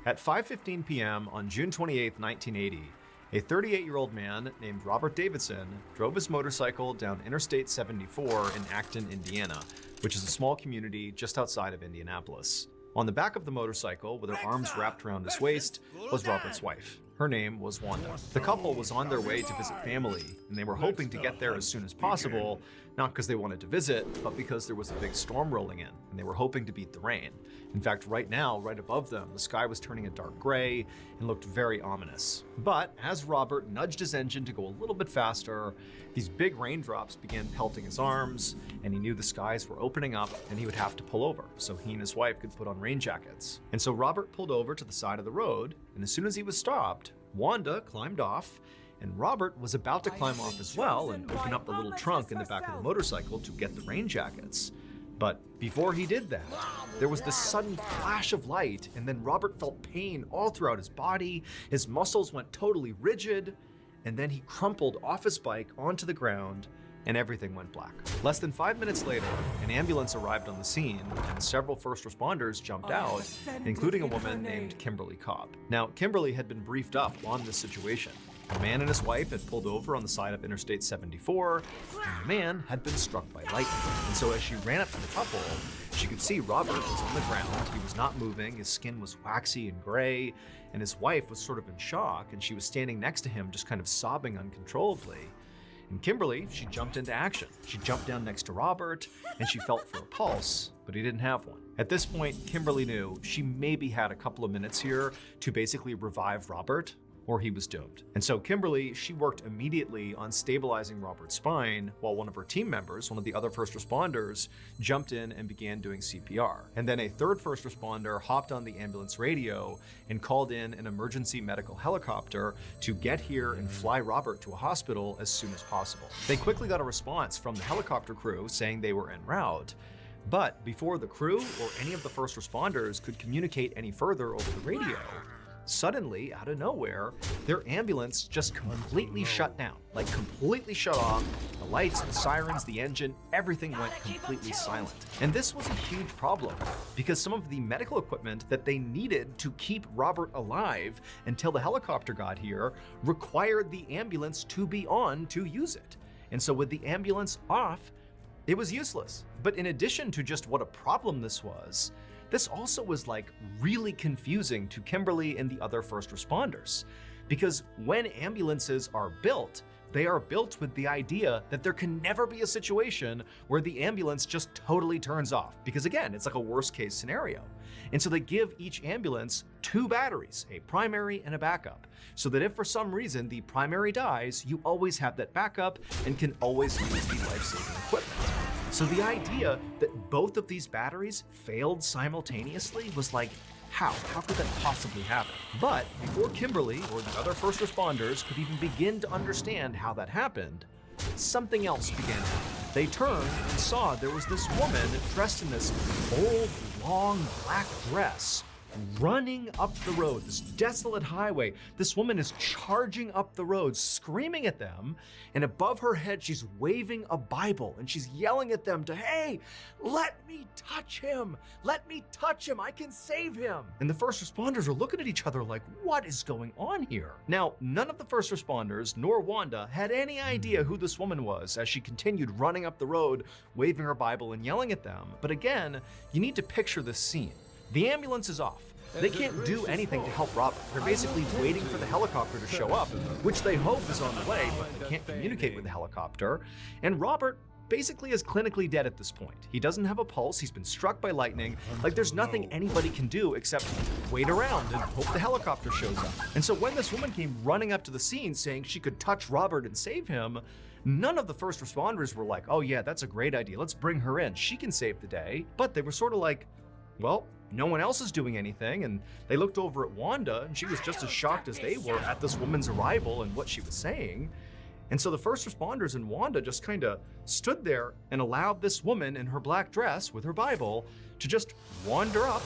At 5:15 p.m. on June 28, 1980, a 38-year-old man named Robert Davidson drove his motorcycle down Interstate 74 in Acton, Indiana, which is a small community just outside of Indianapolis. On the back of the motorcycle, with her arms wrapped around his waist, was Robert's wife. Her name was Wanda. The couple was on their way to visit family, and they were hoping to get there as soon as possible, not because they wanted to visit, but because there was a big storm rolling in, and they were hoping to beat the rain. In fact, right now, right above them, the sky was turning a dark gray and looked very ominous. But as Robert nudged his engine to go a little bit faster, these big raindrops began pelting his arms, and he knew the skies were opening up and he would have to pull over so he and his wife could put on rain jackets. And so Robert pulled over to the side of the road, and as soon as he was stopped, Wanda climbed off, and Robert was about to climb off as well and open up the little trunk in the back of the motorcycle to get the rain jackets. But before he did that, there was this sudden flash of light, and then Robert felt pain all throughout his body. His muscles went totally rigid, and then he crumpled off his bike onto the ground, and everything went black. Less than 5 minutes later, an ambulance arrived on the scene, and several first responders jumped out, including a woman named Kimberly Cobb. Now, Kimberly had been briefed up on this situation. A man and his wife had pulled over on the side of Interstate 74, and the man had been struck by lightning. And so as she ran up to the couple, she could see Robert was on the ground. He was not moving, his skin was waxy and gray, and his wife was sort of in shock, and she was standing next to him just kind of sobbing uncontrollably. And Kimberly, she jumped into action. She jumped down next to Robert, and she felt for a pulse, but he didn't have one. At this point, Kimberly knew she maybe had a couple of minutes here to basically revive Robert, or he was doomed. And so Kimberly, she worked immediately on stabilizing Robert's spine, while one of her team members, one of the other first responders, jumped in and began doing CPR. And then a third first responder hopped on the ambulance radio and called in an emergency medical helicopter to get here and fly Robert to a hospital as soon as possible. They quickly got a response from the helicopter crew saying they were en route. But before the crew or any of the first responders could communicate any further over the radio, suddenly, out of nowhere, their ambulance just completely shut down. Like completely shut off. The lights, the sirens, the engine, everything went completely silent. And this was a huge problem because some of the medical equipment that they needed to keep Robert alive until the helicopter got here required the ambulance to be on to use it. And so with the ambulance off, it was useless. But in addition to just what a problem this was, this also was like really confusing to Kimberly and the other first responders. Because when ambulances are built, they are built with the idea that there can never be a situation where the ambulance just totally turns off. Because again, it's like a worst case scenario. And so they give each ambulance 2 batteries, a primary and a backup, so that if for some reason the primary dies, you always have that backup and can always use the life-saving equipment. So the idea that both of these batteries failed simultaneously was like, how? How could that possibly happen? But before Kimberly or the other first responders could even begin to understand how that happened, something else began happening. They turned and saw there was this woman dressed in this old, long black dress running up the road, this desolate highway. This woman is charging up the road, screaming at them, and above her head, she's waving a Bible, and she's yelling at them to, hey, let me touch him. Let me touch him. I can save him. And the first responders are looking at each other like, what is going on here? Now, none of the first responders, nor Wanda, had any idea who this woman was as she continued running up the road, waving her Bible and yelling at them. But again, you need to picture this scene. The ambulance is off. They can't do anything to help Robert. They're basically waiting for the helicopter to show up, which they hope is on the way, but they can't communicate with the helicopter. And Robert basically is clinically dead at this point. He doesn't have a pulse, he's been struck by lightning. Like there's nothing anybody can do except wait around and hope the helicopter shows up. And so when this woman came running up to the scene saying she could touch Robert and save him, none of the first responders were like, oh yeah, that's a great idea, let's bring her in, she can save the day. But they were sort of like, well, no one else is doing anything, and they looked over at Wanda, and she was just as shocked as they were at this woman's arrival and what she was saying. And so the first responders and Wanda just kind of stood there and allowed this woman in her black dress with her Bible to just wander up,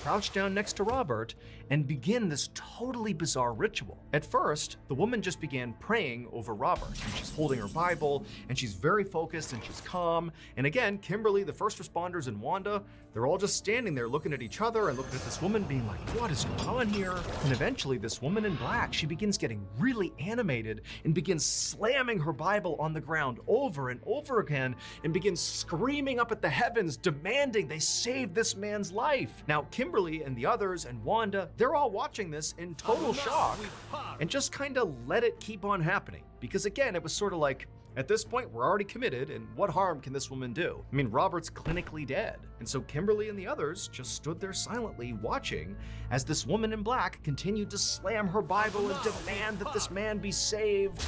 crouch down next to Robert, and begin this totally bizarre ritual. At first, the woman just began praying over Robert, and she's holding her Bible, and she's very focused and she's calm. And again, Kimberly, the first responders, and Wanda, they're all just standing there looking at each other and looking at this woman being like, what is going on here? And eventually this woman in black, she begins getting really animated and begins slamming her Bible on the ground over and over again and begins screaming up at the heavens, demanding they save this man's life. Now, Kimberly and the others and Wanda, they're all watching this in total shock and just kind of let it keep on happening. Because again, it was sort of like, at this point, we're already committed, and what harm can this woman do? I mean, Robert's clinically dead. And so Kimberly and the others just stood there silently watching as this woman in black continued to slam her Bible and demand that this man be saved.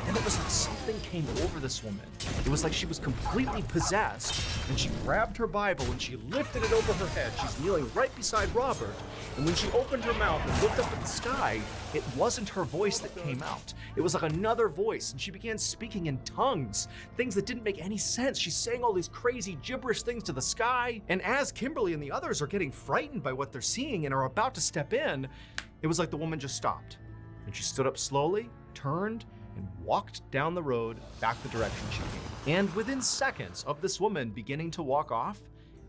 And it was like something came over this woman. It was like she was completely possessed, and she grabbed her Bible and she lifted it over her head. She's kneeling right beside Robert, and when she opened her mouth and looked up at the sky, it wasn't her voice that came out. It was like another voice, and she began speaking in tongues, things that didn't make any sense. She's saying all these crazy gibberish things to the sky, and as Kimberly and the others are getting frightened by what they're seeing and are about to step in, it was like the woman just stopped, and she stood up slowly, turned, and walked down the road back the direction she came. And within seconds of this woman beginning to walk off,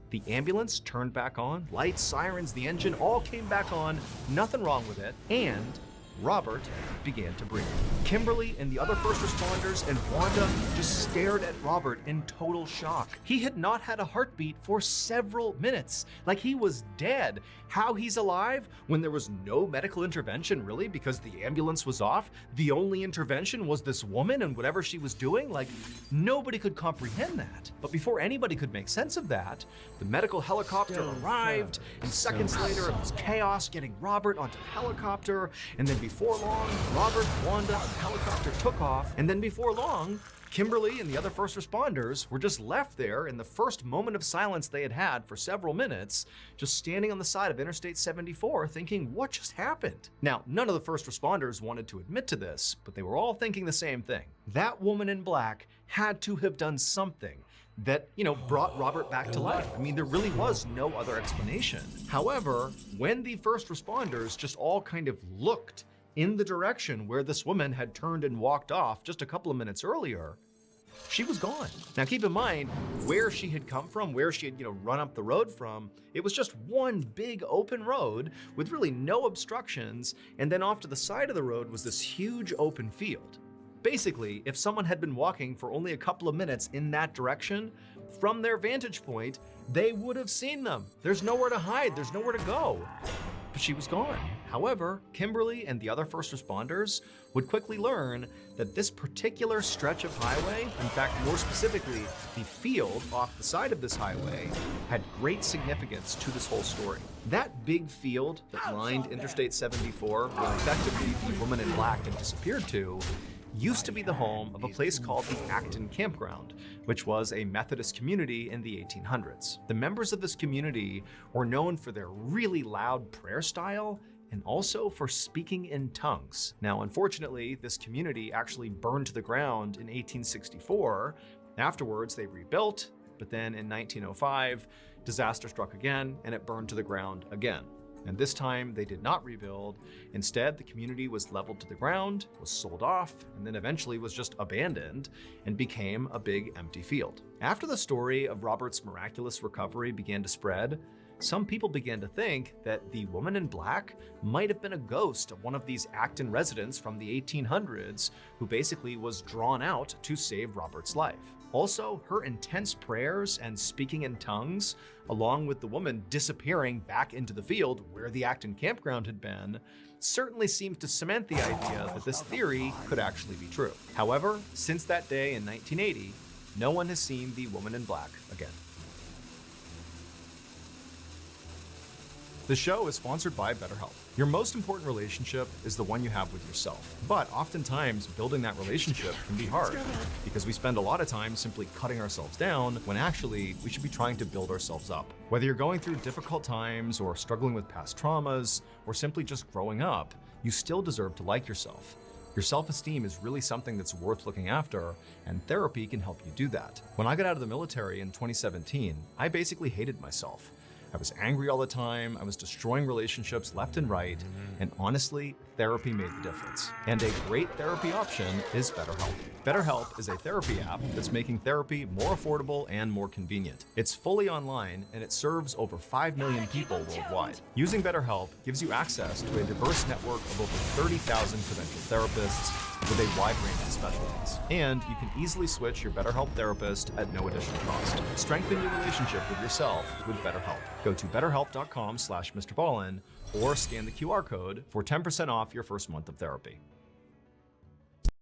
the ambulance turned back on, lights, sirens, the engine all came back on, nothing wrong with it, and Robert began to breathe. Kimberly and the other first responders and Wanda just stared at Robert in total shock. He had not had a heartbeat for several minutes, like he was dead. How he's alive when there was no medical intervention, really, because the ambulance was off? The only intervention was this woman and whatever she was doing? Like, nobody could comprehend that. But before anybody could make sense of that, the medical helicopter arrived, and seconds later it was chaos getting Robert onto the helicopter, and then before long, Robert, Wanda, and the helicopter took off, and then before long, Kimberly and the other first responders were just left there in the first moment of silence they had had for several minutes, just standing on the side of Interstate 74 thinking, what just happened? Now, none of the first responders wanted to admit to this, but they were all thinking the same thing. That woman in black had to have done something that, brought Robert back to life. I mean, there really was no other explanation. However, when the first responders just all kind of looked in the direction where this woman had turned and walked off just a couple of minutes earlier, she was gone. Now keep in mind where she had come from, where she had, run up the road from. It was just one big open road with really no obstructions, and then off to the side of the road was this huge open field. Basically, if someone had been walking for only a couple of minutes in that direction, from their vantage point, they would have seen them. There's nowhere to hide, there's nowhere to go. But she was gone. However, Kimberly and the other first responders would quickly learn that this particular stretch of highway, in fact, more specifically, the field off the side of this highway, had great significance to this whole story. That big field that lined Interstate 74, where effectively the woman in black had disappeared to, used to be the home of a place called the Acton Campground, which was a Methodist community in the 1800s. The members of this community were known for their really loud prayer style and also for speaking in tongues. Now, unfortunately, this community actually burned to the ground in 1864. Afterwards, they rebuilt, but then in 1905, disaster struck again and it burned to the ground again. And this time they did not rebuild. Instead, the community was leveled to the ground, was sold off, and then eventually was just abandoned and became a big empty field. After the story of Robert's miraculous recovery began to spread, some people began to think that the woman in black might have been a ghost of one of these Acton residents from the 1800s who basically was drawn out to save Robert's life. Also, her intense prayers and speaking in tongues, along with the woman disappearing back into the field where the Acton campground had been, certainly seems to cement the idea that this theory could actually be true. However, since that day in 1980, no one has seen the woman in black again. The show is sponsored by BetterHelp. Your most important relationship is the one you have with yourself. But oftentimes, building that relationship can be hard because we spend a lot of time simply cutting ourselves down when actually we should be trying to build ourselves up. Whether you're going through difficult times or struggling with past traumas or simply just growing up, you still deserve to like yourself. Your self-esteem is really something that's worth looking after, and therapy can help you do that. When I got out of the military in 2017, I basically hated myself. I was angry all the time, I was destroying relationships left and right, and honestly, therapy made the difference. And a great therapy option is BetterHelp. BetterHelp is a therapy app that's making therapy more affordable and more convenient. It's fully online and it serves over 5 million people worldwide. Using BetterHelp gives you access to a diverse network of over 30,000 credentialed therapists with a wide range of specialties. And you can easily switch your BetterHelp therapist at no additional cost. Strengthen your relationship with yourself with BetterHelp. Go to betterhelp.com/MrBallin or scan the QR code for 10% off your first month of therapy.